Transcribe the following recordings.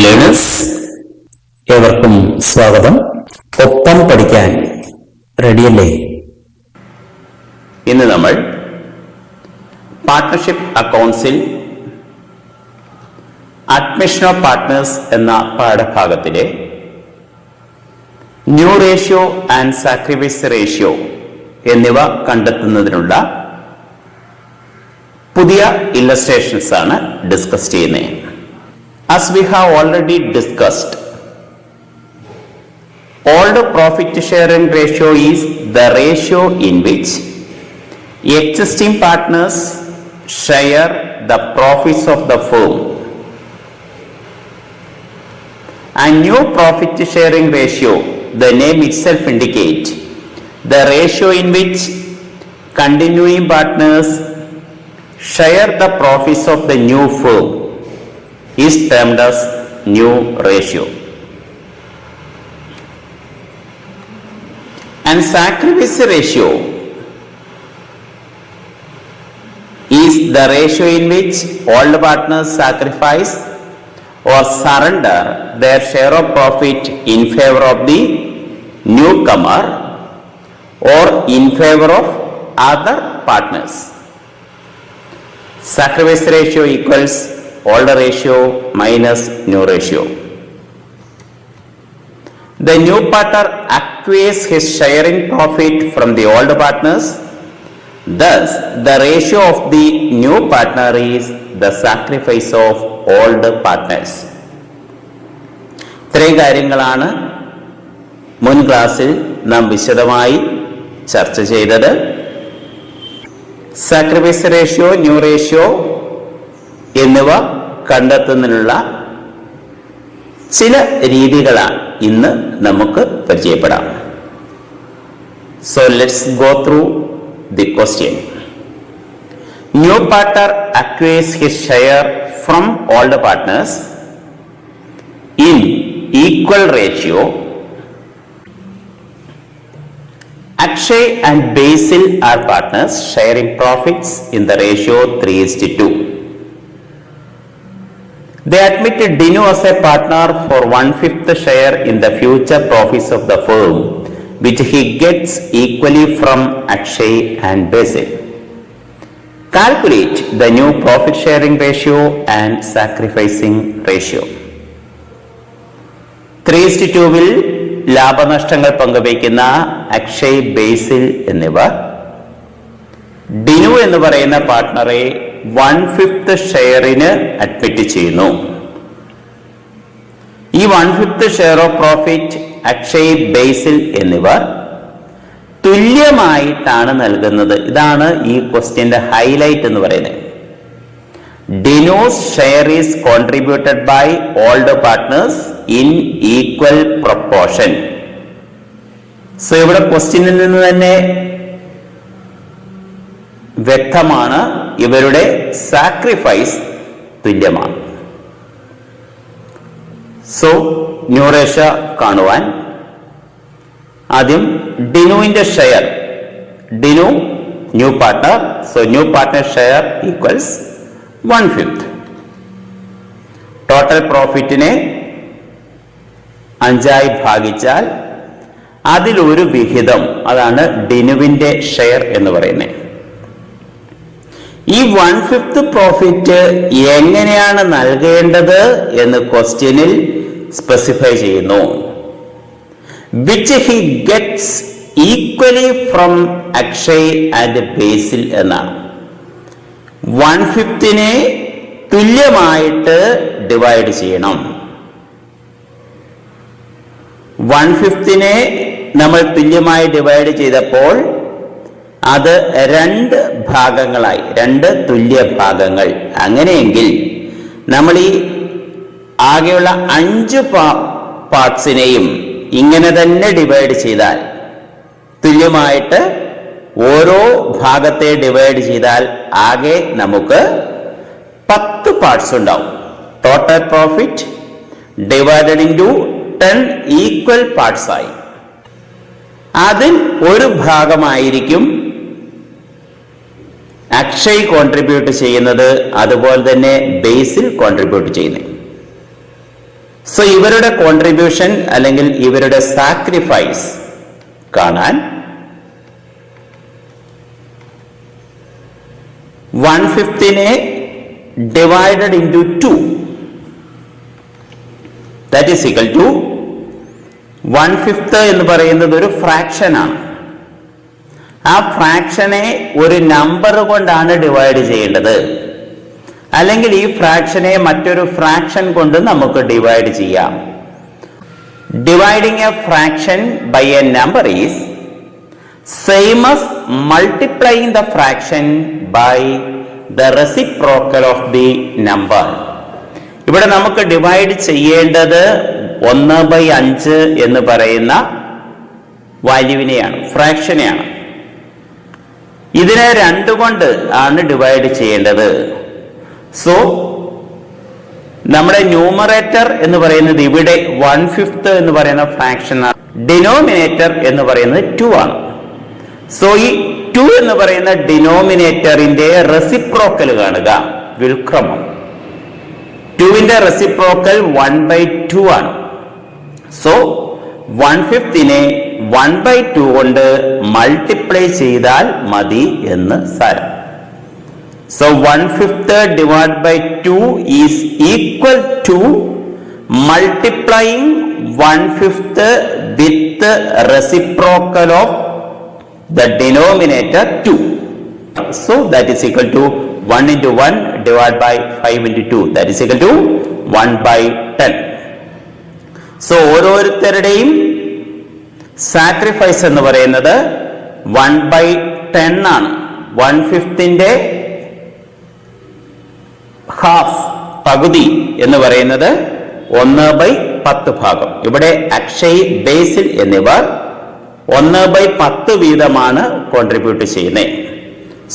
Learners, ഏവർക്കും സ്വാഗതം. ഒപ്പം പഠിക്കാൻ റെഡിയല്ലേ? ഇന്ന് നമ്മൾ പാർട്ട്ണർഷിപ്പ് അക്കൗണ്ട്സിൽ അഡ്മിഷൻ ഓഫ് പാർട്ട്നേഴ്സ് എന്ന പാഠഭാഗത്തിലെ new ratio and sacrifice ratio എന്നിവ കണ്ടെത്തുന്നതിനുള്ള പുതിയ ഇല്ലസ്ട്രേഷൻസ് ആണ് ഡിസ്കസ് ചെയ്യുന്നത്. As we have already discussed, old profit sharing ratio is the ratio in which existing partners share the profits of the firm, and new profit sharing ratio, the name itself indicates the ratio in which continuing partners share the profits of the new firm, is termed as new ratio. And sacrifice ratio is the ratio in which all partners sacrifice or surrender their share of profit in favor of the newcomer or in favor of other partners. Sacrifice ratio equals old ratio minus new ratio. The new partner acquires his sharing profit from the old partners. Thus, the ratio of the new partner is the sacrifice of old partners. ഇത്രയും കാര്യങ്ങളാണ് മുൻ ക്ലാസ്സിൽ നാം വിശദമായി ചർച്ച ചെയ്തത്. Sacrifice ratio, new ratio എന്നിവ കണ്ടെത്തുന്നതിനുള്ള ചില രീതികളാണ് ഇന്ന് നമുക്ക് പരിചയപ്പെടാം. So let's go through the question. New partner acquires his share from old partners in equal ratio. Akshay and Basil are partners sharing profits in the ratio 3:2. They admitted Dinu as a partner for 1/5 share in the future profits of the firm, which he gets equally from Akshay and Basil. Calculate the new profit sharing ratio and sacrificing ratio. 3:2 ലാഭനഷ്ടങ്ങൾ പങ്കുവയ്ക്കുന്ന Akshay, Basil എന്നിവർ ഡിനു എന്ന് പറയുന്ന പാർട്ട്ണറെ 1/5 ഷെയറിന് admit ചെയ്യുന്നു. ഈ 1/5 share of profit Akshay, Basil എന്നിവർ തുല്യമായിട്ടാണ് നൽകുന്നത്. ഇതാണ് ഈ ക്വസ്റ്റ്യന്റെ ഹൈലൈറ്റ് എന്ന് പറയുന്നത്. Dinu's share is contributed by old partners in equal proportion. So ഇവിടെ ക്വസ്റ്റ്യനിൽ നിന്ന് തന്നെ വ്യക്തമാണ്, ഇവരുടെ സാക്രിഫൈസ് തുല്യമാണ്. സോ ന്യൂ റേഷ്യോ കാണുവാൻ ആദ്യം ഡിനുവിന്റെ share, Dinu new partner, so new partner share equals 1/5. Total പ്രോഫിറ്റിനെ 5 ഭാഗിച്ചാൽ അതിലൊരു വിഹിതം, അതാണ് ഡിനുവിന്റെ ഷെയർ എന്ന് പറയുന്നത്. ഈ 1/5 പ്രോഫിറ്റ് എങ്ങനെയാണ് നൽകേണ്ടത് എന്ന് ക്വസ്റ്റ്യനിൽ സ്പെസിഫൈ ചെയ്യുന്നു. Which he gets equally from Akshay and Basil എന്നാണ്. 1/5 തുല്യമായിട്ട് ഡിവൈഡ് ചെയ്യണം. 1/5 നമ്മൾ തുല്യമായി ഡിവൈഡ് ചെയ്തപ്പോൾ അത് 2 ഭാഗങ്ങളായി, 2 തുല്യ ഭാഗങ്ങൾ. അങ്ങനെയെങ്കിൽ നമ്മൾ ഈ ആകെയുള്ള 5 പാർട്സിനെയും ഇങ്ങനെ തന്നെ ഡിവൈഡ് ചെയ്താൽ, തുല്യമായിട്ട് ഓരോ ഭാഗത്തെ ഡിവൈഡ് ചെയ്താൽ ആകെ നമുക്ക് 10 പാർട്സ് ഉണ്ടാവും. Total profit divided into 10 equal parts ആയി. അതിൽ ഒരു ഭാഗമായിരിക്കും അക്ഷയ് കോൺട്രിബ്യൂട്ട് ചെയ്യുന്നത്, അതുപോലെ തന്നെ ബേസിൽ കോൺട്രിബ്യൂട്ട് ചെയ്യുന്നത്. സോ ഇവരുടെ കോൺട്രിബ്യൂഷൻ അല്ലെങ്കിൽ ഇവരുടെ സാക്രിഫൈസ് കാണാൻ 1/5 divided into 2, that is equal to 1/5 എന്ന് പറയുന്നത് ഒരു ഫ്രാക്ഷൻ ആണ്. ആ ഫ്രാക്ഷനെ ഒരു നമ്പർ കൊണ്ടാണ് ഡിവൈഡ് ചെയ്യേണ്ടത്, അല്ലെങ്കിൽ ഈ ഫ്രാക്ഷനെ മറ്റൊരു ഫ്രാക്ഷൻ കൊണ്ട് നമുക്ക് ഡിവൈഡ് ചെയ്യാം. Dividing a fraction by a number is same as multiplying the fraction by the reciprocal of the number. ഇവിടെ നമുക്ക് ഡിവൈഡ് ചെയ്യേണ്ടത് 1/5 എന്ന് പറയുന്ന വാല്യൂവിനെയാണ്, ഫ്രാക്ഷനെയാണ്. ഇതിനെ 2 കൊണ്ട് ആണ് ഡിവൈഡ് ചെയ്യേണ്ടത്. സോ നമ്മുടെ ന്യൂമറേറ്റർ എന്ന് പറയുന്നത് ഇവിടെ 1/5 എന്ന് പറയുന്ന ഫ്രാക്ഷൻ ആണ്. ഡിനോമിനേറ്റർ എന്ന് പറയുന്നത് 2 ആണ്. സോ ഈ 2 എന്ന് പറയുന്ന ഡിനോമിനേറ്ററിന്റെ റെസിപ്രോക്കൽ കാണുക, വ്യുൽക്രമം. 2ന്റെ റെസിപ്രോക്കൽ 1/2 ആണ്. സോ 1/5 1/2 കൊണ്ട് മൾട്ടിപ്ലൈ ചെയ്താൽ മതി എന്ന് സാരം. So 1/5 divided by 2 is equal to multiplying 1/5 with reciprocal of the denominator 2. So that is equal to 1 into 1 divided by 5 into 2, that is equal to 1/10. So ഓരോരുത്തരുടെയും സാക്രിഫൈസ് എന്ന് പറയുന്നത് 1/10 ആണ്. 1/5 ഹാഫ്, പകുതി എന്ന് പറയുന്നത് 1/10 ഭാഗം. ഇവിടെ അക്ഷയ്, ബേസിൽ എന്നിവർ 1/10 വീതമാണ് കോൺട്രിബ്യൂട്ട് ചെയ്യുന്നത്.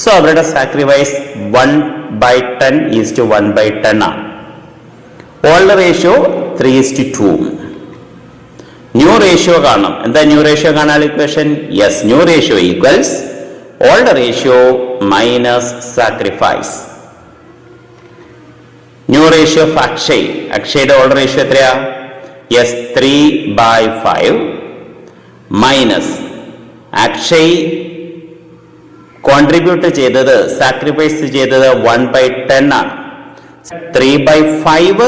സോ അവരുടെ സാക്രിഫൈസ് 1/10 ഈസ് ടു 1/10 ആണ്. Old ratio 3:2. ന്യൂ റേഷ്യോ കാണണം. എന്താ ന്യൂ റേഷ്യോ കാണാൻ equation? Yes, new ratio equals old ratio minus sacrifice. New ratio of Akshay, അക്ഷയുടെ ഓൾഡ് റേഷ്യോ എത്രയാ? യെസ്, 3/5 മൈനസ് അക്ഷയ് കോൺട്രിബ്യൂട്ട് ചെയ്തത്, സാക്രിഫൈസ് ചെയ്തത് 1/10 ആണ്. 3/5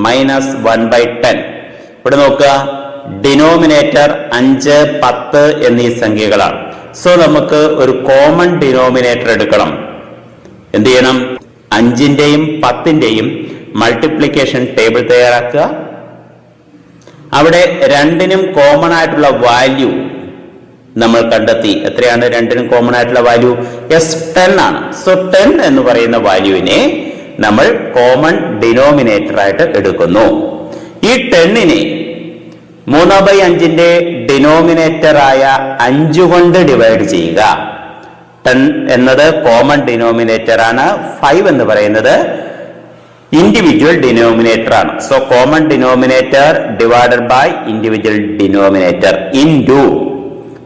മൈനസ് 1/10. ഇവിടെ നോക്കുക, ഡിനോമിനേറ്റർ 5, 10 എന്നീ സംഖ്യകളാണ്. സോ നമുക്ക് ഒരു കോമൺ ഡിനോമിനേറ്റർ എടുക്കണം. എന്ത് ചെയ്യണം? 5ന്റെയും 10ന്റെയും മൾട്ടിപ്ലിക്കേഷൻ ടേബിൾ തയ്യാറാക്കുക. അവിടെ 2നും കോമൺ ആയിട്ടുള്ള വാല്യൂ നമ്മൾ കണ്ടെത്തി. എത്രയാണ് 2നും കോമൺ ആയിട്ടുള്ള വാല്യൂ? യെസ്, 10 ആണ്. സോ 10 എന്ന് പറയുന്ന വാല്യൂവിനെ നമ്മൾ കോമൺ ഡിനോമിനേറ്റർ ആയിട്ട് എടുക്കുന്നു. ഈ 10നെ 3/5ന്റെ ഡിനോമിനേറ്റർ ആയ 5 കൊണ്ട് ഡിവൈഡ് ചെയ്യുക. 10 എന്നത് കോമൺ ഡിനോമിനേറ്റർ ആണ്. 5 എന്ന് പറയുന്നത് ഇൻഡിവിജ്വൽ ഡിനോമിനേറ്റർ ആണ്. So common denominator divided by individual denominator into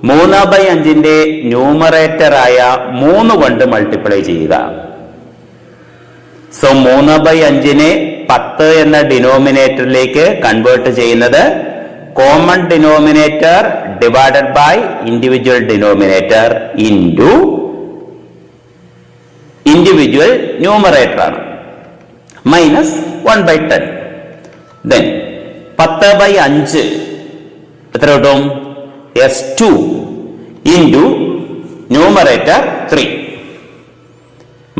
3/5ന്റെ ന്യൂമറേറ്റർ ആയ 3 കൊണ്ട് മൾട്ടിപ്ലൈ ചെയ്യുക. സോ 3/5നെ 10 എന്ന ഡിനോമിനേറ്ററിലേക്ക് കൺവേർട്ട് ചെയ്യുന്നത് common denominator divided by individual denominator into individual numerator ആണ്, മൈനസ് 1/10. ദെൻ 10/5 എത്ര കിട്ടും? Yes, 2 into numerator 3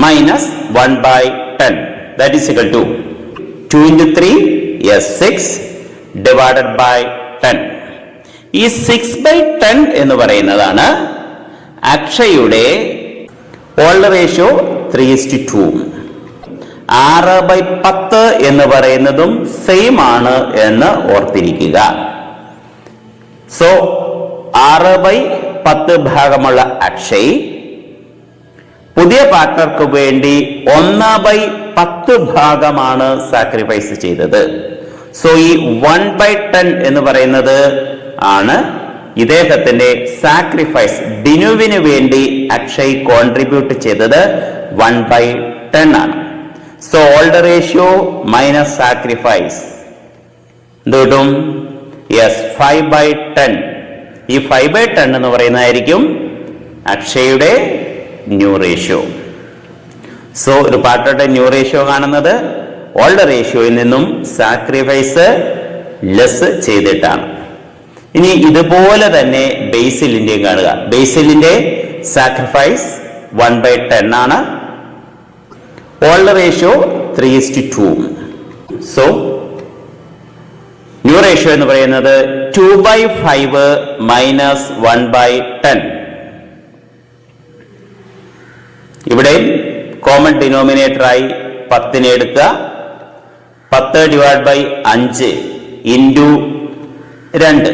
minus 1/10, that is equal to 2 into 3, yes 6 divided by 10. ഈ 6/10 എന്ന് പറയുന്നതാണ് അക്ഷയുടെ ഓൾഡ് റേഷ്യോ 3:2. 6/10 എന്ന് പറയുന്നതും സെയിം ആണ് എന്ന് ഓർത്തിരിക്കുക. സോ 6/10 ഭാഗമുള്ള അക്ഷയ് പുതിയ പാർട്ട്ണർക്ക് വേണ്ടി 1/10 ഭാഗമാണ് സാക്രിഫൈസ് ചെയ്തത്. സോ ഈ 1/10 എന്ന് പറയുന്നത് ആണ് ഇദ്ദേഹത്തിന്റെ സാക്രിഫൈസ്. ഡിനുവിന് വേണ്ടി അക്ഷയ് കോൺട്രിബ്യൂട്ട് ചെയ്തത് 1/10 ആണ്. So old ratio minus sacrifice എന്ത് കിട്ടും? യെസ്, 5/10. ഈ 5/10 എന്ന് പറയുന്നതായിരിക്കും അക്ഷയുടെ ന്യൂ റേഷ്യോ. സോ ഒരു പാർട്ട്ണറുടെ ന്യൂ റേഷ്യോ കാണുന്നത് ഓൾഡ് റേഷ്യോയിൽ നിന്നും സാക്രിഫൈസ് ലെസ് ചെയ്തിട്ടാണ്. ഇനി ഇതുപോലെ തന്നെ ബേസിലിന്റെയും കാണുക. ബേസിലിന്റെ സാക്രിഫൈസ് 1/10 ആണ്. Old ratio 3:2. So new ratio എന്ന് പറയുന്നത് 2/5 മൈനസ് 1/10. ഇവിടെ കോമൺ ഡിനോമിനേറ്ററായി 10 എടുക്കുക. 10/5 into 2.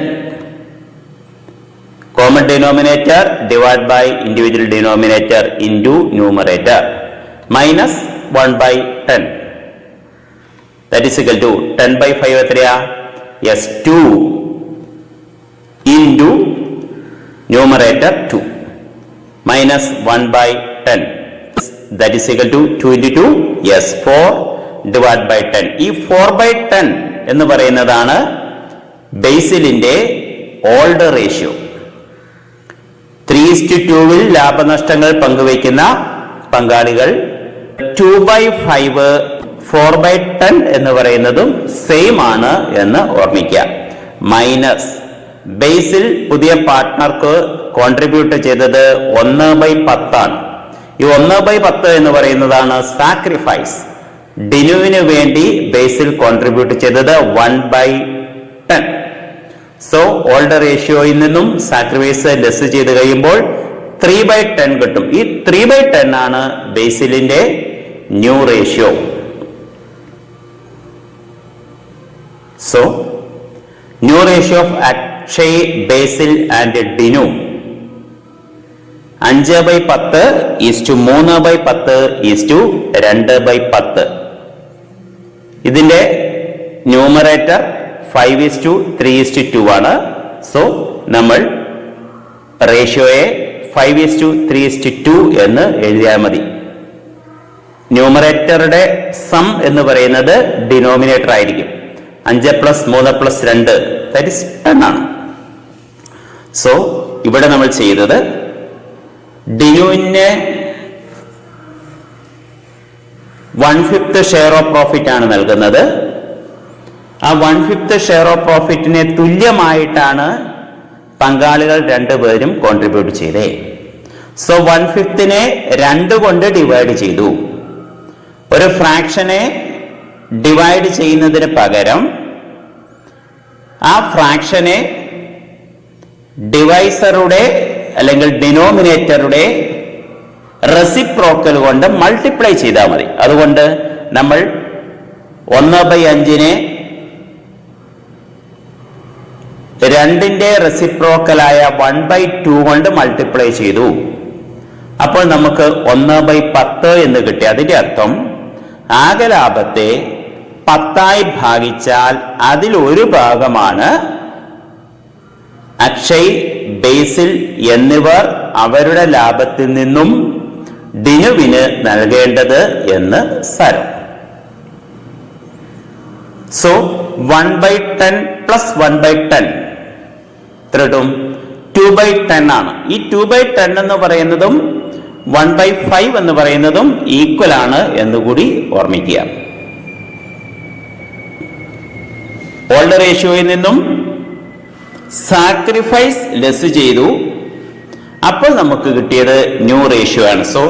Common denominator divide by individual denominator into numerator minus 1/10. That is equal to 10/5 എത്രയാ? Yes, 2 into numerator 2 minus 1/10. That is equal to 2 into 2, yes 4 divide by 10. ഈ 4/10 എന്ന് പറയുന്നതാണ് ബേസിലിന്റെ old ratio. 3:2 ലാഭനഷ്ടങ്ങൾ പങ്കുവയ്ക്കുന്ന പങ്കാളികൾ 2/5 4/10 എന്ന് പറയുന്നതും സെയിം ആണ് എന്ന് ഓർമ്മിക്കുക. മൈനസ് ബേസിൽ പുതിയ പാർട്ട്ണർക്ക് കോൺട്രിബ്യൂട്ട് ചെയ്തത് 1/10 ആണ്. ഈ 1/10 എന്ന് പറയുന്നതാണ് സാക്രിഫൈസ്. ഡിനുവിന് വേണ്ടി ബേസിൽ കോൺട്രിബ്യൂട്ട് ചെയ്തത് 1/10. സോ ഓൾഡ് റേഷ്യോയിൽ നിന്നും സാക്രിഫൈസ് ലെസ് ചെയ്ത് കഴിയുമ്പോൾ 3/10 കിട്ടും. ഈ 3/10 ആണ് ബേസിലിന്റെ new ratio. So new ratio of Akshay, Basil and Dinu 5/10 is to 3/10 is to 2/10. ഇതിന്റെ ന്യൂമറേറ്റർ 5:3:2 ആണ്. സോ നമ്മൾ റേഷ്യോയെ 5:3:2 എന്ന് എഴുതിയാൽ മതി. ന്യൂമറേറ്ററുടെ സം എന്ന് പറയുന്നത് ഡിനോമിനേറ്റർ ആയിരിക്കും. 5 + 3 + 2 ദാറ്റ് ഈസ് 10 ആണ്. സോ ഇവിടെ നമ്മൾ ചെയ്തത് ഡിനുവിന് 1/5 ഷെയർ ഓഫ് പ്രോഫിറ്റ് ആണ് നൽകുന്നത്. ആ 1/5 ഷെയർ ഓഫ് പ്രോഫിറ്റിനെ തുല്യമായിട്ടാണ് പങ്കാളികൾ രണ്ടുപേരും കോൺട്രിബ്യൂട്ട് ചെയ്തേ. സോ 1/5നെ 2 കൊണ്ട് ഡിവൈഡ് ചെയ്തു. ഒരു ഫ്രാക്ഷനെ ഡിവൈഡ് ചെയ്യുന്നതിന് പകരം ആ ഫ്രാക്ഷനെ ഡിവൈസറുടെ അല്ലെങ്കിൽ ഡിനോമിനേറ്ററുടെ റെസിപ്രോക്കൽ കൊണ്ട് മൾട്ടിപ്ലൈ ചെയ്താൽ മതി. അതുകൊണ്ട് നമ്മൾ 1/5നെ 2ന്റെ റെസിപ്രോക്കലായ 1/2 കൊണ്ട് മൾട്ടിപ്ലൈ ചെയ്തു. അപ്പോൾ നമുക്ക് 1/10 എന്ന് കിട്ടി. അതിന്റെ അർത്ഥം ആകെ ലാഭത്തെ 10 ഭാഗിച്ചാൽ അതിൽ ഒരു ഭാഗമാണ് അക്ഷയ്, ബേസിൽ എന്നിവർ അവരുടെ ലാഭത്തിൽ നിന്നും ഡിനുവിന് നൽകേണ്ടത് എന്ന് സാരം. സോ 1/10 + 1/10 എത്രട്ടും 2/10 ആണ്. ഈ 2/10 എന്ന് പറയുന്നതും 1/5 എന്ന് പറയുന്നതും ഈക്വൽ ആണ് എന്നുകൂടി ഓർമ്മിക്കുക. ഓൾഡ് റേഷ്യോയിൽ നിന്നും സാക്രിഫൈസ് ലെസ് ചെയ്തു. അപ്പോൾ നമുക്ക് കിട്ടിയത് ന്യൂ റേഷ്യോ ആണ്. സോ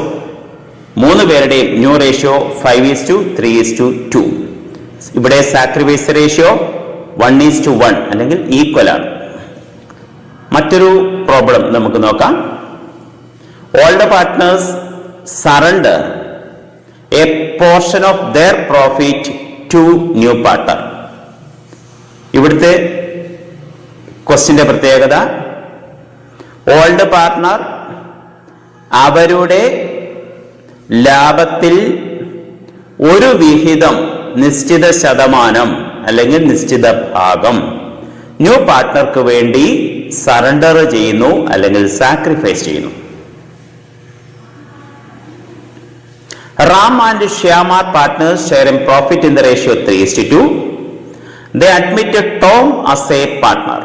3 പേരുടെയും ന്യൂ റേഷ്യോ 5:3:2. ഇവിടെ സാക്രിഫൈസ് റേഷ്യോ 1:1 അല്ലെങ്കിൽ ഈക്വൽ ആണ്. മറ്റൊരു പ്രോബ്ലം നമുക്ക് നോക്കാം. Old partners surrender a portion of their profit to new partner. ഇവിടുത്തെ ക്വസ്റ്റ്യന്റെ പ്രത്യേകത, ഓൾഡ് പാർട്ട്ണർ അവരുടെ ലാഭത്തിൽ ഒരു വിഹിതം, നിശ്ചിത ശതമാനം അല്ലെങ്കിൽ നിശ്ചിത ഭാഗം ന്യൂ പാർട്ട്ണർക്ക് വേണ്ടി സറണ്ടർ ചെയ്യുന്നു അല്ലെങ്കിൽ സാക്രിഫൈസ് ചെയ്യുന്നു. Ram and Shyam are partners sharing profit in the ratio 3:2. They admit Tom as a partner.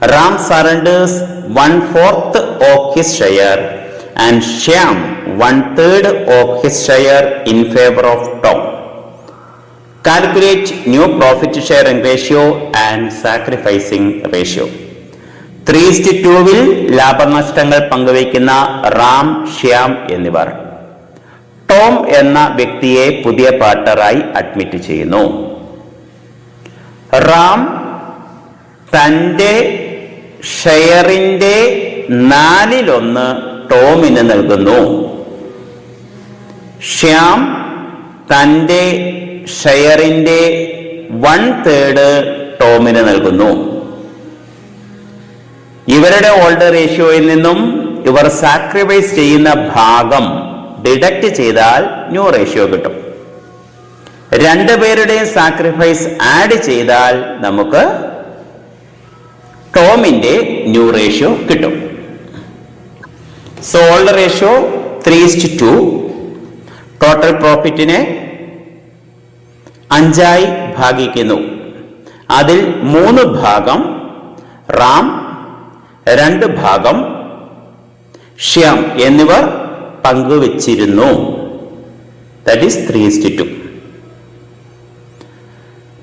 Ram surrenders 1/4 of his share and Shyam 1/3 of his share in favor of Tom. Calculate new profit sharing ratio and sacrificing ratio. 3:2 ലാഭനഷ്ടങ്ങൾ പങ്കുവയ്ക്കുന്ന റാം, ശ്യാം എന്നിവർ Tom എന്ന വ്യക്തിയെ പുതിയ പാർട്ണറായി admit ചെയ്യുന്നു. റാം തൻ്റെ ഷെയറിൻ്റെ 4/1 ടോമിന് നൽകുന്നു. ശ്യാം തൻ്റെ ഷെയറിൻ്റെ 1/3 ടോമിന് നൽകുന്നു. ഇവരുടെ ഓൾഡർ റേഷ്യോയിൽ നിന്നും ഇവർ സാക്രിഫൈസ് ചെയ്യുന്ന ഭാഗം ഡിഡക്റ്റ് ചെയ്താൽ ന്യൂ റേഷ്യോ കിട്ടും. രണ്ടുപേരുടെയും സാക്രിഫൈസ് ആഡ് ചെയ്താൽ നമുക്ക് ടോമിന്റെ ന്യൂ റേഷ്യോ കിട്ടും. So older ratio 3:2. ടോട്ടൽ പ്രോഫിറ്റിനെ 5 ഭാഗിക്കുന്നു. അതിൽ 3 ഭാഗം റാം, 2 ഭാഗം ശ്യാം എന്നിവർ പങ്കുവച്ചിരുന്നു. That is 3:2.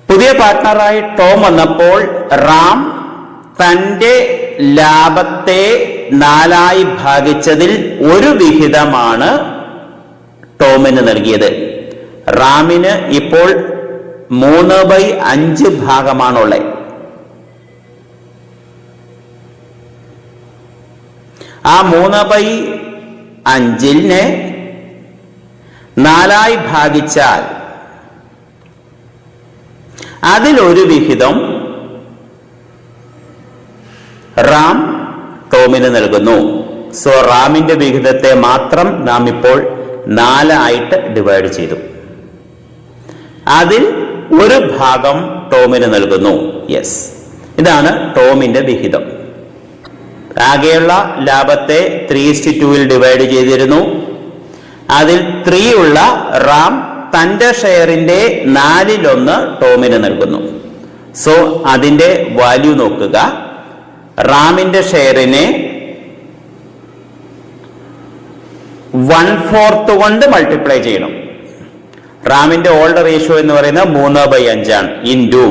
പുതിയ പാർട്ട്ണറായി ടോം വന്നപ്പോൾ റാം തൻ്റെ ലാഭത്തെ 4 ഭാഗിച്ചതിൽ 1 വിഹിതമാണ് ടോമിന് നൽകിയത്. റാമിന് ഇപ്പോൾ 3/5 ഭാഗമാണുള്ളത്. ആ 3/5 4 ഭാഗിച്ചാൽ അതിലൊരു വിഹിതം റാം ടോമിന് നൽകുന്നു. സോ റാമിന്റെ വിഹിതത്തെ മാത്രം നാം ഇപ്പോൾ 4 ഡിവൈഡ് ചെയ്തു. അതിൽ 1 ഭാഗം ടോമിന് നൽകുന്നു. യെസ്, ഇതാണ് ടോമിന്റെ വിഹിതം. ആകെയുള്ള ലാഭത്തെ 3:2 ഡിവൈഡ് ചെയ്തിരുന്നു. അതിൽ 3 ഉള്ള റാം തന്റെ ഷെയറിന്റെ 4/1 ടോമിന് നൽകുന്നു. സോ അതിന്റെ വാല്യൂ നോക്കുക. റാമിന്റെ ഷെയറിനെ 1/4 കൊണ്ട് മൾട്ടിപ്ലൈ ചെയ്യണം. റാമിന്റെ ഓൾഡർ റേഷ്യോ എന്ന് പറയുന്നത് 3/5 ഇൻറ്റു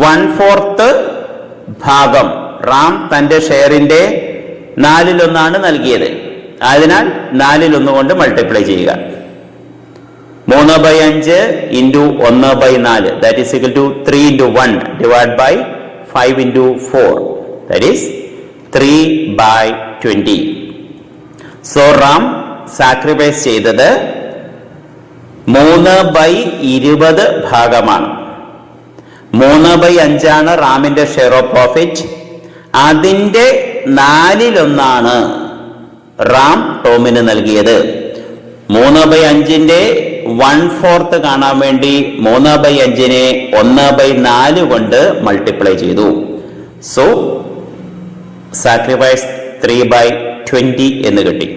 1/4 ഭാഗം റാം തന്റെ ഷെയറിന്റെ 4/1 നൽകിയത്. അതിനാൽ 4/1 കൊണ്ട് മൾട്ടിപ്ലൈ ചെയ്യുക. 3/5 into 1/4 that is equal to 3 into 1 divide by 5 into 4 that is 3/20. So Ram sacrifice ചെയ്തത് 3/20 ഭാഗമാണ്. 3/5 റാമിന്റെ ഷെയർ ഓഫ് പ്രോഫിറ്റ്. അതിന്റെ 4/1 റാം ടോമിന് നൽകിയത്. 3/5 1/4 കാണാൻ വേണ്ടി 3/5 1/4 കൊണ്ട് മൾട്ടിപ്ലൈ ചെയ്തു. സോ സാക്രിഫൈസ് 3/20 എന്ന് കിട്ടി.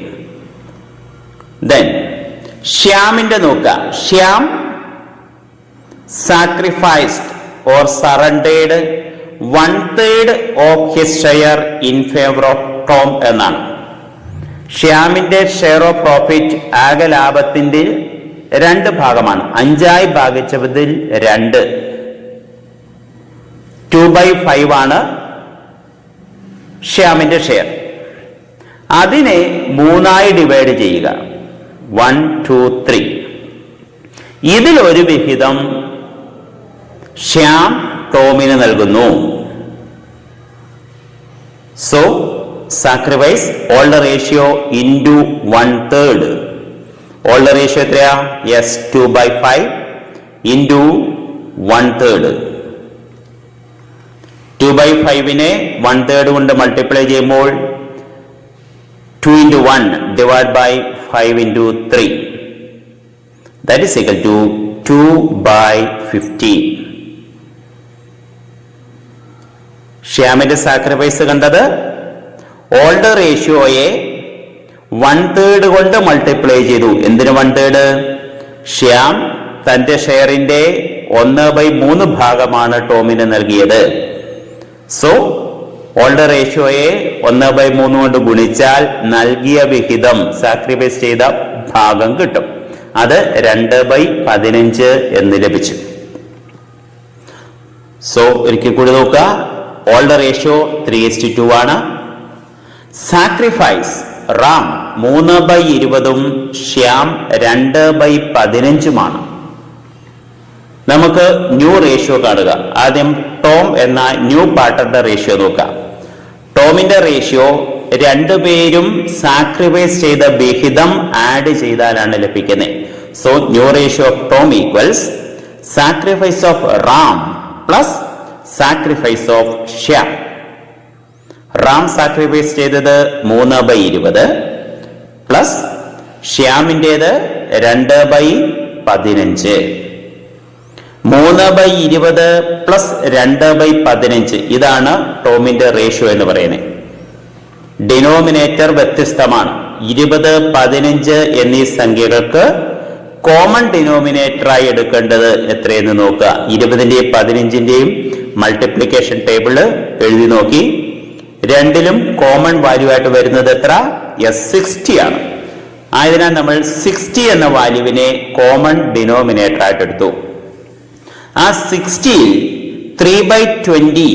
ദെൻ ശ്യാമിന്റെ നോക്കുക. Shyam sacrificed or surrendered 1/3 of his share in favour of Tom എന്നാണ്. ശ്യാമിന്റെ ഷെയർ ഓഫ് പ്രോഫിറ്റ് ആകെ ലാഭത്തിന്റെ 2 ഭാഗമാണ്. 5 ഭാഗിച്ചതിൽ 2 2/5 ആണ് ശ്യാമിന്റെ ഷെയർ. അതിനെ 3 ഡിവൈഡ് ചെയ്യുക. 1 2 3. ഇതിലൊരു വിഹിതം ശ്യാം ടോമിന് നൽകുന്നു. So sacrifice older ratio into 1/3. Older ratio എത്രയാ? Yes, 2/5 into 1/3. 2/5 1/3 കൊണ്ട് മൾട്ടിപ്ലൈ ചെയ്യുമ്പോൾ 2 into 1 divide by 5 into 3 that is equal to 2/15. ശ്യാമിന്റെ സാക്രിഫൈസ് കണ്ടത് ഓൾഡർ റേഷ്യോയെ 1/3 കൊണ്ട് മൾട്ടിപ്ലൈ ചെയ്തു. എന്തിന് 1/3? ശ്യാം തന്റെ ഷെയറിന്റെ 1/3 ഭാഗമാണ് ടോമിന് നൽകിയത്. സോ ഓൾഡ് റേഷ്യോയെ 1/3 കൊണ്ട് ഗുണിച്ചാൽ നൽകിയ വിഹിതം സാക്രിഫൈസ് ചെയ്ത ഭാഗം കിട്ടും. അത് 2/15 എന്ന് ലഭിച്ചു. സോ ഒരിക്കൽ കൂടി നോക്കുക. ഓൾഡ് റേഷ്യോ 3:2 ആണ്. സാക്രിഫൈസ് റാം 3/20 ശ്യാം 2/15 നമുക്ക് ന്യൂ റേഷ്യോ കാണുക. ആദ്യം ടോം എന്ന ന്യൂ പാർട്ണറുടെ റേഷ്യോ നോക്കാം. ടോമിന്റെ റേഷ്യോ രണ്ടുപേരും സാക്രിഫൈസ് ചെയ്ത വിഹിതം ആഡ് ചെയ്താലാണ് ലഭിക്കുന്നത്. So new ratio of Tom equals sacrifice of Ram plus sacrifice of Shyam. Ram sacrifice ചെയ്തത് 3/20 പ്ലസ് ശ്യാമിൻ്റെത് 2/15. 3/20 പ്ലസ് 2/15 ഇതാണ് ടോമിന്റെ റേഷ്യോ എന്ന് പറയുന്നത്. ഡിനോമിനേറ്റർ വ്യത്യസ്തമാണ്. 20, 15 എന്നീ സംഖ്യകൾക്ക് കോമൺ ഡിനോമിനേറ്ററായി എടുക്കേണ്ടത് എത്രയെന്ന് നോക്കുക. 20ന്റെയും 15ന്റെയും മൾട്ടിപ്ലിക്കേഷൻ ടേബിള് എഴുതി നോക്കി. രണ്ടിലും കോമൺ വാല്യൂ ആയിട്ട് വരുന്നത് എത്ര? 60 ആണ്. ആയതിനാൽ നമ്മൾ 60 എന്ന വാല്യൂവിനെ കോമൺ ഡിനോമിനേറ്റർ ആയിട്ട് എടുത്തു. ആ 60 3/20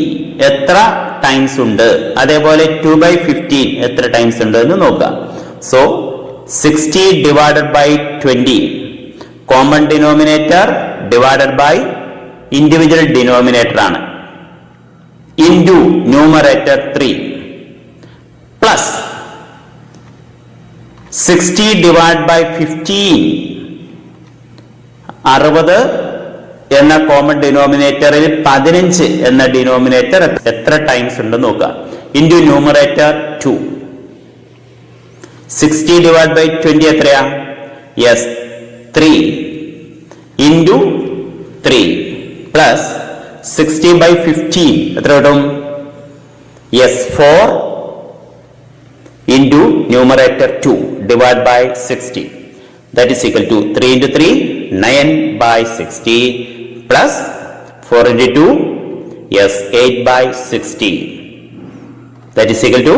എത്ര ടൈംസ് ഉണ്ട്, അതേപോലെ 2/15 എത്ര ടൈംസ് ഉണ്ട് എന്ന് നോക്കാം. So 60 divided by 20 common denominator divided by individual denominator ആണ്. Into numerator 3 plus 60 divide by 15 60 എന്ന കോമൺ ഡിനോമിനേറ്ററിൽ 15 എന്ന ഡിനോമിനേറ്റർ എത്ര ടൈംസ് ഉണ്ട് നോക്കുക. Into numerator 2. 60 ഡിവൈഡ് ബൈ 20 എത്രയാ? യെസ് 3 ഇൻറ്റു 3 പ്ലസ് 60 ബൈ 15 എത്ര കിട്ടും? Yes 4 into numerator 2 divide by 60. That is equal to 3 into 3 9/60 plus 4 into 2 yes 8/60. That is equal to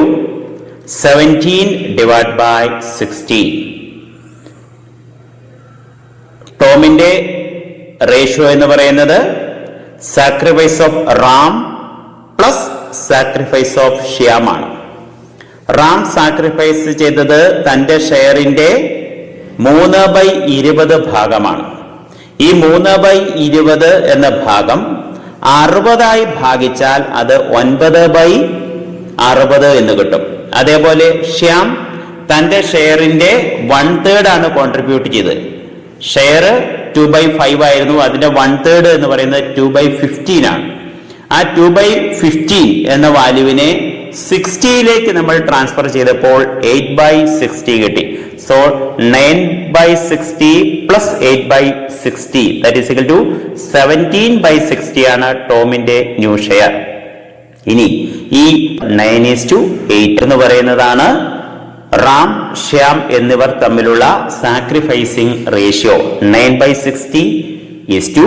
17 divided by 60. ടോമിന്റെ ratio എന്ന് പറയുന്നത് sacrifice of Ram plus sacrifice of Shyam ആണ്. Ram sacrifice ചെയ്തത് തന്റെ ഷെയറിന്റെ 3/20 ഭാഗമാണ്. ഈ 3/20 എന്ന ഭാഗം 60 ഭാഗിച്ചാൽ അത് 9/60 എന്ന് കിട്ടും. അതേപോലെ ശ്യാം തന്റെ ഷെയറിന്റെ 1/3 ആണ് കോൺട്രിബ്യൂട്ട് ചെയ്തത്. ഷെയർ 2/5 ആയിരുന്നു. അതിന്റെ 1/3 എന്ന് പറയുന്നത് 2/15 ആണ്. ആ 2/15 എന്ന വാല്യൂവിനെ 60യിലേക്ക് നമ്മൾ ട്രാൻസ്ഫർ ചെയ്തപ്പോൾ 8/60 കിട്ടി. So 9/60 plus 8/60 that is equal to 17/60 ആണ് ടോമിന്റെ ന്യൂ ഷെയർ. ഇനി ഈ 9:8 എന്ന് പറയുന്നതാണ് റാം, ശ്യാം എന്നിവർ തമ്മിലുള്ള sacrificing ratio. 9/60 is to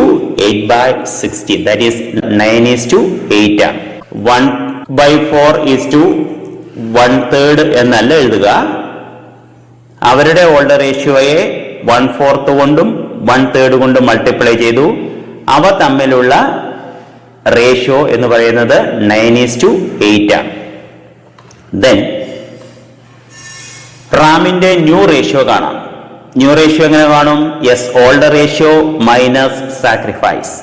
8/60 that is 9:8 ആണ്. 1/4 is to 1/3 എന്നല്ല എഴുതുക. അവരുടെ ഓൾഡ് റേഷ്യോയെ 1/4 കൊണ്ടും 1/3 കൊണ്ടും മൾട്ടിപ്ലൈ ചെയ്തു. അവ തമ്മിലുള്ള റേഷ്യോ എന്ന് പറയുന്നത് 9:8 ആണ്. ദെൻ റാമിന്റെ ന്യൂ റേഷ്യോ കാണാം. ന്യൂ റേഷ്യോ എങ്ങനെ കാണും? Yes old ratio minus sacrifice.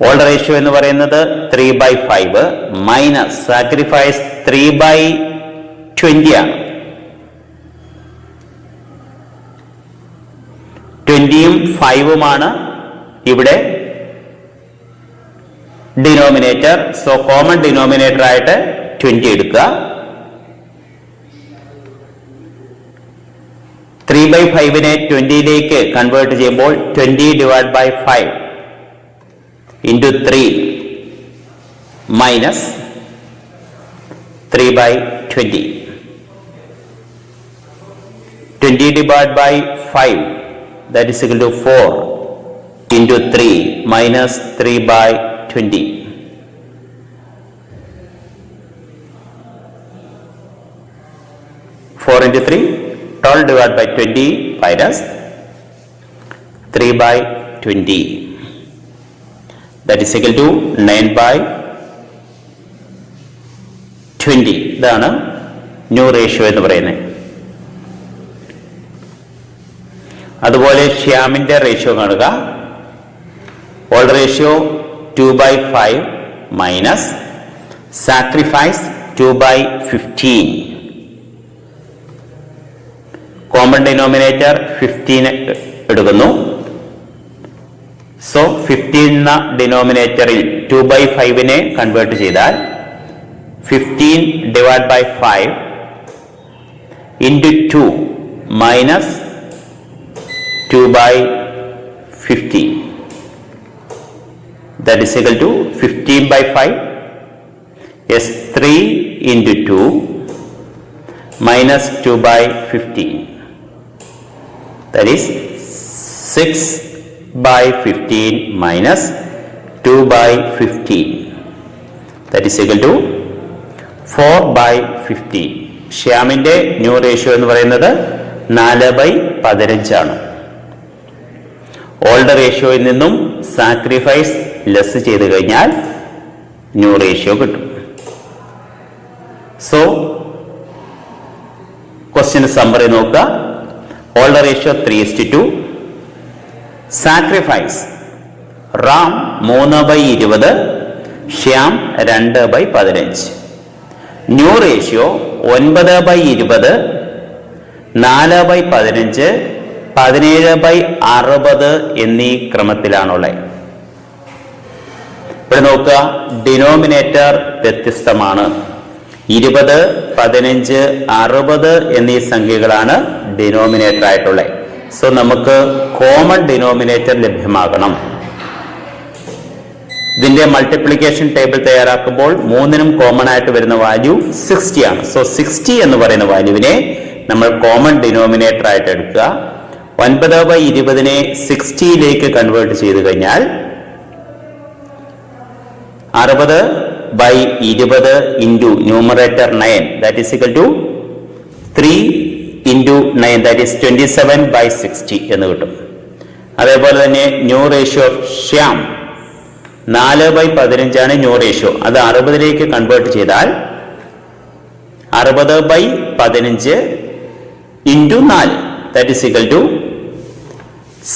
Old ratio എന്ന് പറയുന്നത് 3/5 മൈനസ് സാക്രിഫൈസ് 3/20 ആണ്. 20ഉം 5ഉമാണ് ഇവിടെ ഡിനോമിനേറ്റർ. സോ കോമൺ ഡിനോമിനേറ്റർ ആയിട്ട് 20 എടുക്കുക. 3/5നെ 20യിലേക്ക് കൺവേർട്ട് ചെയ്യുമ്പോൾ 20 divide by 5 into 3 minus 3/20. 20 divided by 5 that is equal to 4 into 3 minus 3 by 20. Four into 3, 12 divided by 20 minus 3 by 20. That is equal to 9 by 20. ഇതാണ് new ratio എന്ന് പറയുന്നത്. അതുപോലെ ശ്യാമിന്റെ ratio കാണുക. Old ratio 2/5 minus sacrifice 2/15. Common denominator 15 എടുക്കുന്നു. So 15 എന്ന ഡിനോമിനേറ്ററിൽ 2/5 convert ചെയ്താൽ 15 divided by 5 into 2 minus 2/15. That is equal to 15/5 is 3 into 2 minus 2/15. That is 6/15 minus 2/15. That is equal to 4/15. ശ്യാമിന്റെ ന്യൂ റേഷ്യോ എന്ന് പറയുന്നത് 4/15 ആണ്. ഓൾഡ് റേഷ്യോയിൽ നിന്നും സാക്രിഫൈസ് ലെസ് ചെയ്ത് കഴിഞ്ഞാൽ ന്യൂ റേഷ്യോ കിട്ടും. സോ ക്വസ്റ്റ്യൻ സമ്മറി നോക്കുക. Old ratio 3:2. Sacrifice Ram 3/20, Shyam 2/15. New ratio 9/20, 4/15, 17/60 എന്നീ ക്രമത്തിലാണുള്ളത്. ഇവിടെ നോക്കുക, ഡിനോമിനേറ്റർ വ്യത്യസ്തമാണ്. 20, 15, 60 എന്നീ സംഖ്യകളാണ് ഡിനോമിനേറ്റർ ആയിട്ടുള്ളത്. സോ നമുക്ക് കോമൺ ഡിനോമിനേറ്റർ ലഭ്യമാകണം. ഇതിന്റെ മൾട്ടിപ്ലിക്കേഷൻ ടേബിൾ തയ്യാറാക്കുമ്പോൾ 3നും കോമൺ ആയിട്ട് വരുന്ന വാല്യൂ 60 ആണ്. സോ 60 എന്ന് പറയുന്ന വാല്യൂവിനെ നമ്മൾ കോമൺ ഡിനോമിനേറ്റർ ആയിട്ട് എടുക്കുക. 9/20 60ലേക്ക് കൺവേർട്ട് ചെയ്ത് കഴിഞ്ഞാൽ 60/20 into numerator 9, that is equal to 3 into 9, that is 27/60 എന്ന് കിട്ടും. അതേപോലെ തന്നെ ന്യൂ റേഷ്യോ ശ്യാം 4/15 ആണ് ന്യൂ റേഷ്യോ. അത് 60ലേക്ക് കൺവേർട്ട് ചെയ്താൽ 60/15 into 4, that is equal to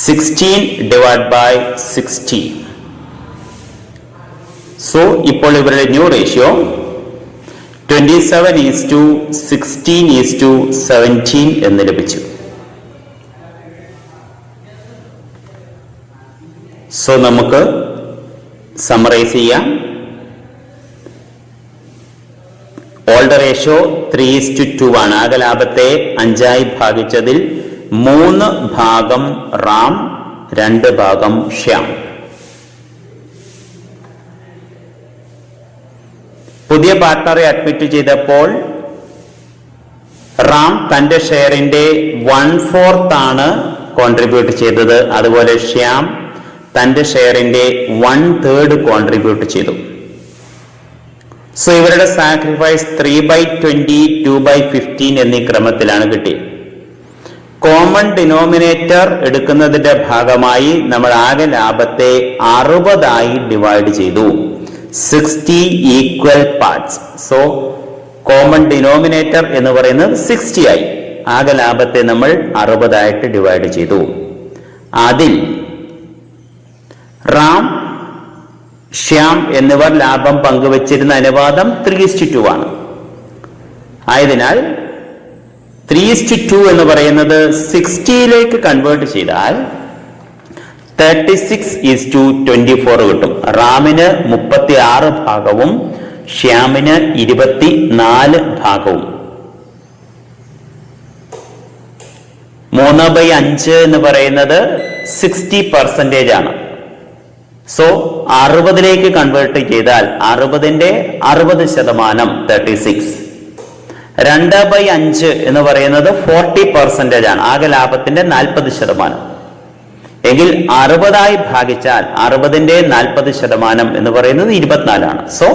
16/60. So ഇപ്പോൾ ഇവരുടെ ന്യൂ റേഷ്യോ 27:16:17 എന്ന് ലഭിച്ചു. സോ നമുക്ക് സമ്മറൈസ് ചെയ്യാം. ഓൾഡ് റേഷ്യോ 3:2 ആണ്. ആകെ ലാഭത്തെ 5 ഭാഗിച്ചതിൽ 3 ഭാഗം റാം, 2 ഭാഗം ശ്യാം. പുതിയ പാർട്ട്ണറെ അഡ്മിറ്റ് ചെയ്തപ്പോൾ റാം തന്റെ ഷെയറിന്റെ 1/4 ആണ് കോൺട്രിബ്യൂട്ട് ചെയ്തത്. അതുപോലെ ശ്യാം തന്റെ ഷെയറിന്റെ 1/3 കോൺട്രിബ്യൂട്ട് ചെയ്തു. സോ ഇവരുടെ സാക്രിഫൈസ് 3/20, 2/15 എന്നീ ക്രമത്തിലാണ് കിട്ടിയത്. കോമൺ ഡിനോമിനേറ്റർ എടുക്കുന്നതിന്റെ ഭാഗമായി നമ്മൾ ആകെ ലാഭത്തെ 60 ഡിവൈഡ് ചെയ്തു. 60 equal parts. So common denominator എന്ന് പറയുന്നത് 60 ആയി. ആകെ ലാഭത്തെ നമ്മൾ 60 ഡിവൈഡ് ചെയ്തു. അതിൽ റാം, ശ്യാം എന്നിവർ ലാഭം പങ്കുവച്ചിരുന്ന അനുപാതം 3:2 ആണ്. ആയതിനാൽ 3:2 എന്ന് പറയുന്നത് 60ലേക്ക് കൺവേർട്ട് ചെയ്താൽ 36:24 കിട്ടും. റാമിന് 36 ഭാഗവും ശ്യാമിന് 24 ഭാഗവും. 3/5 എന്ന് പറയുന്നത് 60% ആണ്. സോ 60ലേക്ക് കൺവേർട്ട് ചെയ്താൽ 60ന്റെ 60% 36. 2/5 എന്ന് പറയുന്നത് 40% ആണ്. ആകെ ലാഭത്തിന്റെ 40%. എങ്കിൽ 60 ഭാഗിച്ചാൽ 60% എന്ന് പറയുന്നത് 24. സോ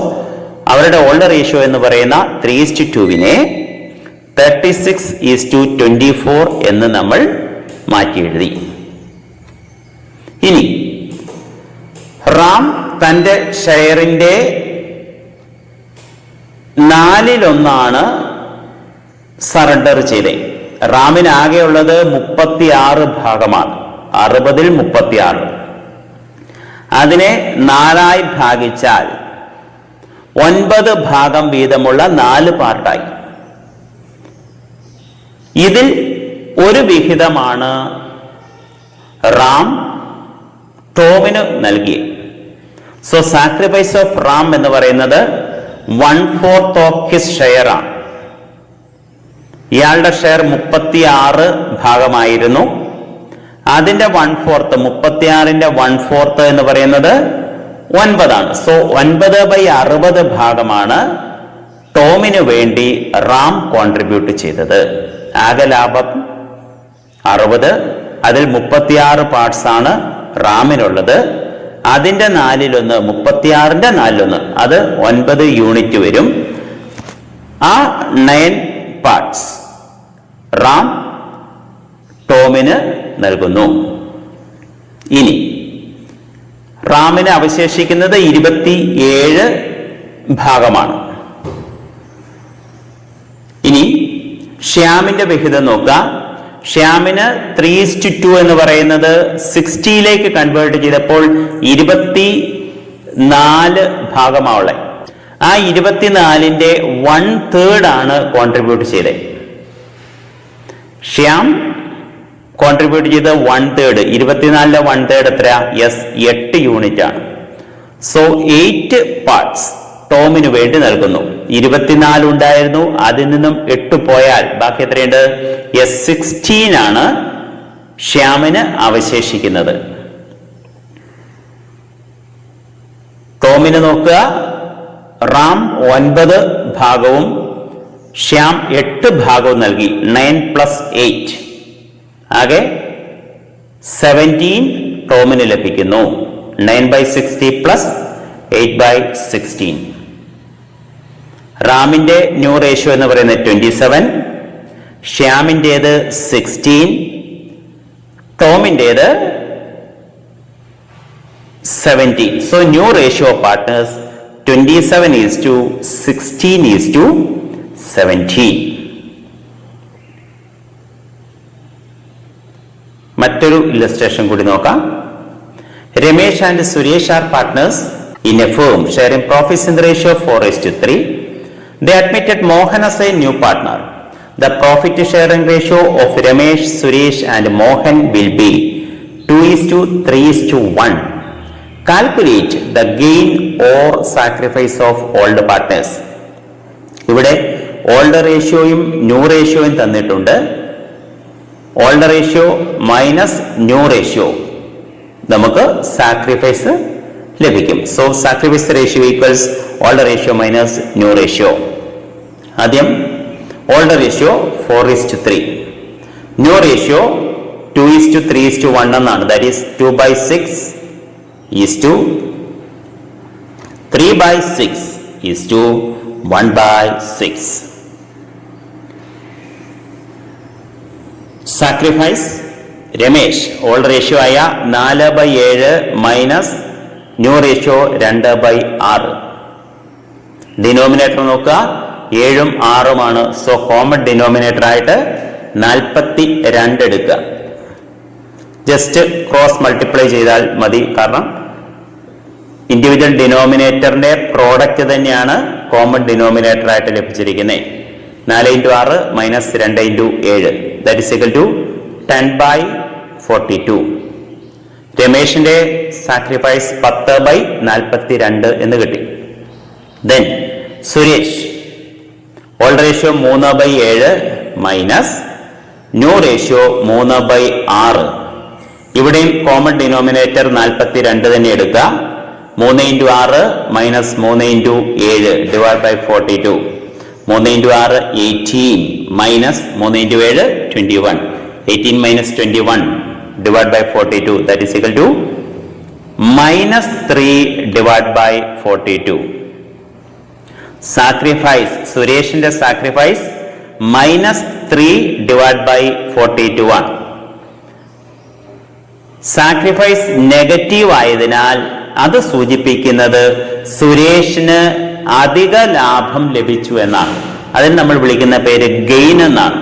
അവരുടെ ഓൾഡ് റേഷ്യോ എന്ന് പറയുന്ന 3:2 36:24 എന്ന് നമ്മൾ മാറ്റി എഴുതി. ഇനി റാം തന്റെ ഷെയറിന്റെ 4/1 സറണ്ടർ ചെയ്തേ. റാമിന് ആകെയുള്ളത് 36 ഭാഗമാണ്. 60-ൽ 36. അതിനെ 4 ഭാഗിച്ചാൽ 9 ഭാഗം വീതമുള്ള 4 പാർട്ടായി. ഇതിൽ ഒരു വിഹിതമാണ് റാം ടോമിന് നൽകിയത്. സോ സാക്രിഫൈസ് ഓഫ് റാം എന്ന് പറയുന്നത് 1/4 ഓഫ് ഹിസ് ഷെയർ ആണ്. ഇയാളുടെ ഷെയർ 36 ഭാഗമായിരുന്നു. അതിന്റെ 1/4, 36ന്റെ 1/4 എന്ന് പറയുന്നത് 9 ആണ്. സോ 9/60 ഭാഗമാണ് ടോമിന് വേണ്ടി റാം കോൺട്രിബ്യൂട്ട് ചെയ്തത്. ആകെ ലാഭം 60. അതിൽ 36 പാർട്സ് ആണ് റാമിനുള്ളത്. അതിന്റെ 4/1, 36ന്റെ 4/1, അത് 9 യൂണിറ്റ് വരും. ആ 9 പാർട്സ് റാം ടോമിന് നൽകുന്നു. ഇനി റാമിന് അവശേഷിക്കുന്നത് 27 ഭാഗമാണ്. ഇനി ശ്യാമിന്റെ വിഹിതം നോക്കാം. ശ്യാമിന് 3:2 എന്ന് പറയുന്നത് 60ലേക്ക് കൺവേർട്ട് ചെയ്തപ്പോൾ 24 ഭാഗമാവുള്ളത്. ആ 24ന്റെ 1/3 ആണ് കോൺട്രിബ്യൂട്ട് ചെയ്തത്. ശ്യാം കോൺട്രിബ്യൂട്ട് ചെയ്ത് 1/3. 24ന്റെ 1/3 എത്രയാ? 8 യൂണിറ്റ് ആണ്. സോ 8 പാർട്സ് ടോമിന് വേണ്ടി നൽകുന്നു. 24 ഉണ്ടായിരുന്നു, അതിൽ നിന്നും 8 പോയാൽ ബാക്കി എത്രയുണ്ട്? 16 ആണ് ശ്യാമിന് അവശേഷിക്കുന്നത്. ടോമിന് നോക്കുക, റാം 9 ഭാഗവും ശ്യാം 8 ഭാഗവും നൽകി. 9 + 8 ആകെ 17 ടോമിന് ലഭിക്കുന്നു. 9/60 + 8/16. റാമിന്റെ ന്യൂ റേഷ്യോ എന്ന് പറയുന്നത് 27, ശ്യാമിൻ്റേത് 16, ടോമിൻ്റേത് 17. So new ratio of partners 27:16:17. മറ്റൊരു ഇല്ലസ്ട്രേഷൻ കൂടി നോക്കാം. Ramesh and Suresh are partners in a firm sharing profits in the ratio of 4:3. They admitted Mohan as a new partner. The profit sharing ratio of Ramesh, Suresh and Mohan will be 2:3:1. Calculate the gain or sacrifice of all the partners. ഇവിടെ old റേഷ്യോയും new റേഷ്യോയും തന്നിട്ടുണ്ട്. Old ratio minus new ratio നമുക്ക് sacrifice ലഭിക്കും. So sacrifice ratio equals old ratio minus new ratio. ആദ്യം old ratio 4:3, new ratio 2:3:1 എന്നാണ്. That is 2/6:3/6:1/6. Sacrifice Ramesh old ratio ആയ 4/7 minus new ratio 2/6. Denominator നോക്കുക, 7ഉം 6ഉമാണ്. So common denominator ആയിട്ട് 42 എടുക്കുക. Just cross multiply ചെയ്താൽ മതി, കാരണം ഇൻഡിവിജ്വൽ ഡിനോമിനേറ്ററിന്റെ പ്രോഡക്റ്റ് തന്നെയാണ് കോമൺ ഡിനോമിനേറ്റർ ആയിട്ട് ലഭിച്ചിരിക്കുന്നത്. 4x6 minus 2x7 that is equal to 10/42. രമേഷിന്റെ സാക്രിഫൈസ് 10/42 എന്ന് കിട്ടി. Then Suresh old ratio 3/7 minus new ratio 3/6. ഇവിടെയും കോമൺ ഡിനോമിനേറ്റർ 42 തന്നെ എടുക്കുക. 3x6 minus 3x7 divide by 42. 3x6 18 minus 3x7 21. 18 minus 21 divided by 42, that is equal to minus 3 divided by 42. Sacrifice, Sureshinte sacrifice minus 3 divided by 42 ആണ്. Sacrifice negative ആയതിനാൽ അത് സൂചിപ്പിക്കുന്നത് സുരേഷിന് അധിക ലാഭം ലഭിച്ചു എന്നാണ്. അതിന് നമ്മൾ വിളിക്കുന്ന പേര് ഗെയിൻ എന്നാണ്.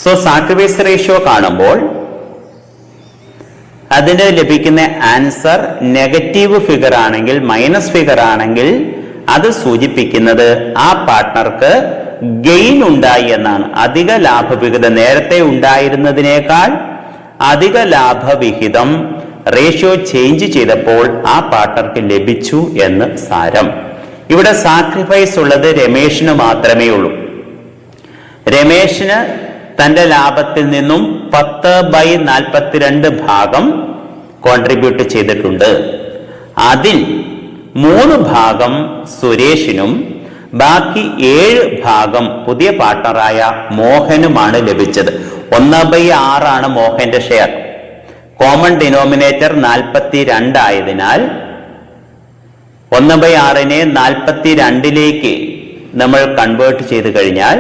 സോ സാക്രിഫൈസ് റേഷ്യോ കാണുമ്പോൾ അതിന് ലഭിക്കുന്ന ആൻസർ നെഗറ്റീവ് ഫിഗർ ആണെങ്കിൽ, മൈനസ് ഫിഗർ ആണെങ്കിൽ അത് സൂചിപ്പിക്കുന്നത് ആ പാർട്ട്ണർക്ക് ഗെയിൻ ഉണ്ടായി എന്നാണ്. അധിക ലാഭവിഹിതം നേരത്തെ ഉണ്ടായിരുന്നതിനേക്കാൾ അധിക ലാഭവിഹിതം റേഷ്യോ ചേഞ്ച് ചെയ്തപ്പോൾ ആ പാർട്ട്ണർക്ക് ലഭിച്ചു എന്ന് സാരം. ഇവിടെ സാക്രിഫൈസ് ഉള്ളത് രമേഷിന് മാത്രമേ ഉള്ളൂ. രമേഷിന് തന്റെ ലാഭത്തിൽ നിന്നും 10/42 ഭാഗം കോൺട്രിബ്യൂട്ട് ചെയ്തിട്ടുണ്ട്. അതിൽ 3 ഭാഗം സുരേഷിനും ബാക്കി 7 ഭാഗം പുതിയ പാർട്ട്ണറായ മോഹനുമാണ് ലഭിച്ചത്. 1/6 ആണ് മോഹന്റെ ഷെയർ. കോമൺ ഡിനോമിനേറ്റർ 42 ആയതിനാൽ 1/6നെ 42ലേക്ക് നമ്മൾ കൺവേർട്ട് ചെയ്ത് കഴിഞ്ഞാൽ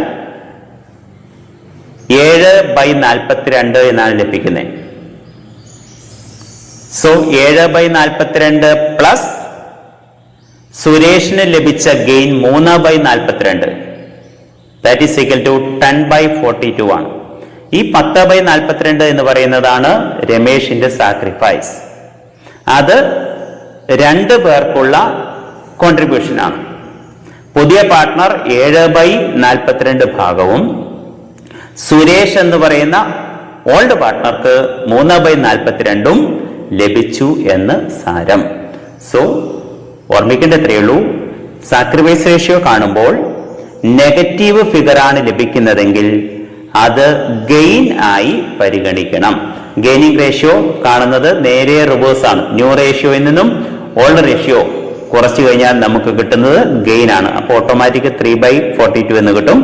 7/42 എന്നാണ് ലഭിക്കുന്നത്. സോ 7/42 പ്ലസ് സുരേഷിന് ലഭിച്ച gain 3/42, that is equal to 10/42 ആണ്. ഈ 10/42 എന്ന് പറയുന്നതാണ് രമേഷിന്റെ സാക്രിഫൈസ്. അത് 2 പേർക്കുള്ള കോൺട്രിബ്യൂഷൻ ആണ്. പുതിയ പാർട്ട്ണർ 7/42 ഭാഗവും സുരേഷ് എന്ന് പറയുന്ന ഓൾഡ് പാർട്ട്ണർക്ക് 3/42 ലഭിച്ചു എന്ന് സാരം. സോ ഓർമ്മിക്കേണ്ട ഇത്രയേ ഉള്ളൂ, സാക്രിഫൈസ് റേഷ്യോ കാണുമ്പോൾ നെഗറ്റീവ് ഫിഗർ ആണ് ലഭിക്കുന്നതെങ്കിൽ അത് ഗെയിൻ ആയി പരിഗണിക്കണം. ഗെയിനിങ് റേഷ്യോ കാണുന്നത് നേരെ റിവേഴ്സ് ആണ്. ന്യൂ റേഷ്യോയിൽ നിന്നും ഓൾഡ് റേഷ്യോ കുറച്ചു കഴിഞ്ഞാൽ നമുക്ക് കിട്ടുന്നത് ഗെയിൻ ആണ്. അപ്പോൾ ഓട്ടോമാറ്റിക് 3/42 എന്ന് കിട്ടും.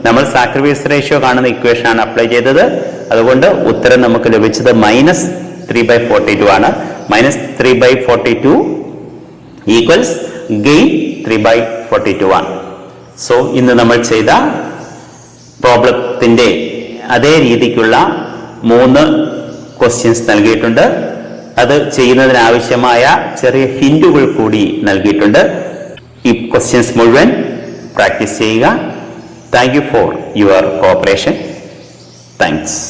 നമ്മൾ സാക്രിഫൈസ് റേഷ്യോ കാണുന്ന ഇക്വേഷൻ ആണ് അപ്ലൈ ചെയ്തത്. അതുകൊണ്ട് ഉത്തരം നമുക്ക് ലഭിച്ചത് -3/42 ആണ്. -3/42 ഈക്വൽസ് ഗെയിൻ 3/42 ആണ്. സോ ഇന്ന് നമ്മൾ ചെയ്ത പ്രോബ്ലത്തിന്റെ അതേ രീതിക്കുള്ള 3 ക്വസ്റ്റ്യൻസ് നൽകിയിട്ടുണ്ട്. അത് ചെയ്യുന്നതിനാവശ്യമായ ചെറിയ ഹിന്റുകൾ കൂടി നൽകിയിട്ടുണ്ട്. ഈ ക്വസ്റ്റ്യൻസ് മുഴുവൻ പ്രാക്ടീസ് ചെയ്യുക. Thank you for your corporation. Thanks.